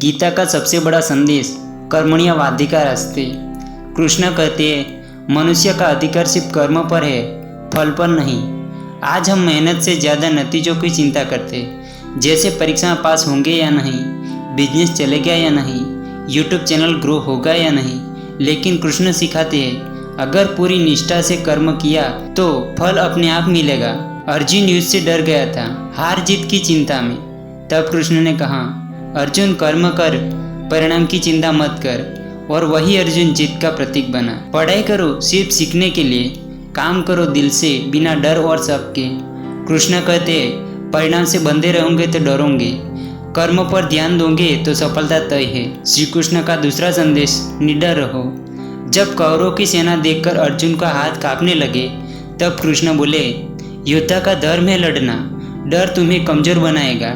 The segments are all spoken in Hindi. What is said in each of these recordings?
गीता का सबसे बड़ा संदेश कर्मण्येवाधिकार अस्ति। कृष्ण कहते हैं मनुष्य का अधिकार सिर्फ कर्म पर है, फल पर नहीं। आज हम मेहनत से ज़्यादा नतीजों की चिंता करते हैं, जैसे परीक्षा में पास होंगे या नहीं, बिजनेस चलेगा या नहीं, यूट्यूब चैनल ग्रो होगा या नहीं। लेकिन कृष्ण सिखाते हैं अगर पूरी निष्ठा से कर्म किया तो फल अपने आप मिलेगा। अर्जुन युद्ध से डर गया था, हार जीत की चिंता में। तब कृष्ण ने कहा, अर्जुन कर्म कर, परिणाम की चिंता मत कर। और वही अर्जुन जीत का प्रतीक बना। पढ़ाई करो सिर्फ सीखने के लिए, काम करो दिल से बिना डर और शक के। कृष्ण कहते परिणाम से बंधे रहोगे तो डरोगे, कर्म पर ध्यान दोगे तो सफलता तय है। श्री कृष्ण का दूसरा संदेश, निडर रहो। जब कौरवों की सेना देखकर अर्जुन का हाथ कांपने लगे तब कृष्ण बोले, योद्धा का धर्म है लड़ना, डर तुम्हें कमजोर बनाएगा।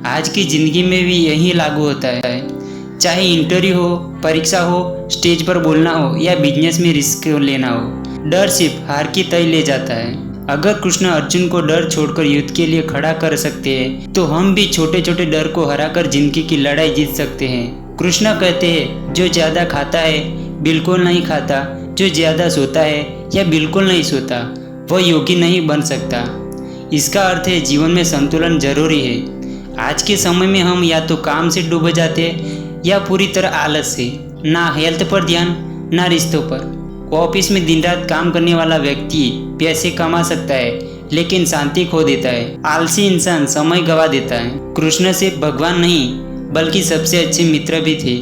आज की जिंदगी में भी यही लागू होता है, चाहे इंटरव्यू हो, परीक्षा हो, स्टेज पर बोलना हो या बिजनेस में रिस्क लेना हो, डर सिर्फ हार की तय ले जाता है। अगर कृष्ण अर्जुन को डर छोड़कर युद्ध के लिए खड़ा कर सकते हैं तो हम भी छोटे छोटे डर को हराकर जिंदगी की लड़ाई जीत सकते हैं। कृष्ण कहते हैं जो ज़्यादा खाता है बिल्कुल नहीं खाता, जो ज़्यादा सोता है या बिल्कुल नहीं सोता वह योगी नहीं बन सकता। इसका अर्थ है जीवन में संतुलन जरूरी है। आज के समय में हम या तो काम से डूब जाते हैं या पूरी तरह आलस से, ना हेल्थ पर ध्यान ना रिश्तों पर। ऑफिस में दिन रात काम करने वाला व्यक्ति पैसे कमा सकता है लेकिन शांति खो देता है। आलसी इंसान समय गवा देता है। कृष्ण सिर्फ भगवान नहीं बल्कि सबसे अच्छे मित्र भी थे।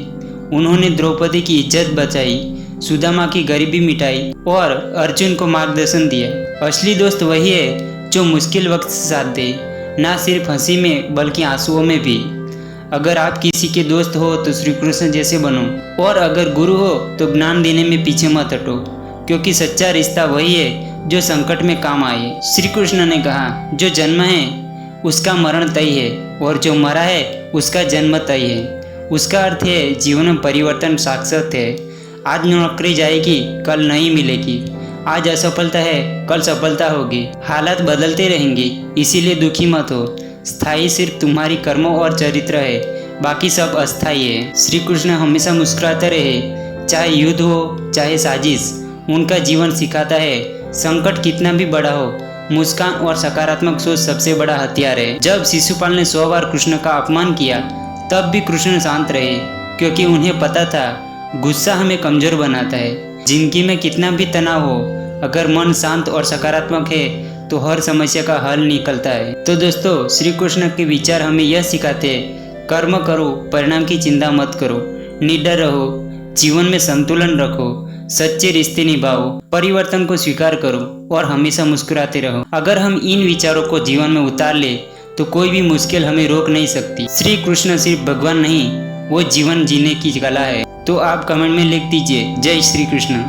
उन्होंने द्रौपदी की इज्जत बचाई, सुदामा की गरीबी मिटाई और अर्जुन को मार्गदर्शन दिया। असली दोस्त वही है जो मुश्किल वक्त साथ दे, ना सिर्फ हंसी में बल्कि आंसुओं में भी। अगर आप किसी के दोस्त हो तो श्री कृष्ण जैसे बनो, और अगर गुरु हो तो ज्ञान देने में पीछे मत हटो, क्योंकि सच्चा रिश्ता वही है जो संकट में काम आए। श्री कृष्ण ने कहा, जो जन्म है उसका मरण तय है और जो मरा है उसका जन्म तय है। उसका अर्थ है जीवन में परिवर्तन शाश्वत है। आज नौकरी जाएगी कल नहीं मिलेगी, आज असफलता है कल सफलता होगी। हालात बदलते रहेंगे, इसीलिए दुखी मत हो। स्थायी सिर्फ तुम्हारी कर्मों और चरित्र है, बाकी सब अस्थायी है। श्री कृष्ण हमेशा मुस्कुराते रहे, चाहे युद्ध हो चाहे साजिश। उनका जीवन सिखाता है संकट कितना भी बड़ा हो, मुस्कान और सकारात्मक सोच सबसे बड़ा हथियार है। जब शिशुपाल ने 100 बार कृष्ण का अपमान किया तब भी कृष्ण शांत रहे, क्योंकि उन्हें पता था गुस्सा हमें कमजोर बनाता है। जिंदगी में कितना भी तनाव हो, अगर मन शांत और सकारात्मक है तो हर समस्या का हल निकलता है। तो दोस्तों, श्री कृष्ण के विचार हमें यह सिखाते हैं, कर्म करो, परिणाम की चिंता मत करो, निडर रहो, जीवन में संतुलन रखो, सच्चे रिश्ते निभाओ, परिवर्तन को स्वीकार करो और हमेशा मुस्कुराते रहो। अगर हम इन विचारों को जीवन में उतार ले तो कोई भी मुश्किल हमें रोक नहीं सकती। श्री कृष्ण सिर्फ भगवान नहीं, वो जीवन जीने की कला है। तो आप कमेंट में लिख दीजिए, जय श्री कृष्ण।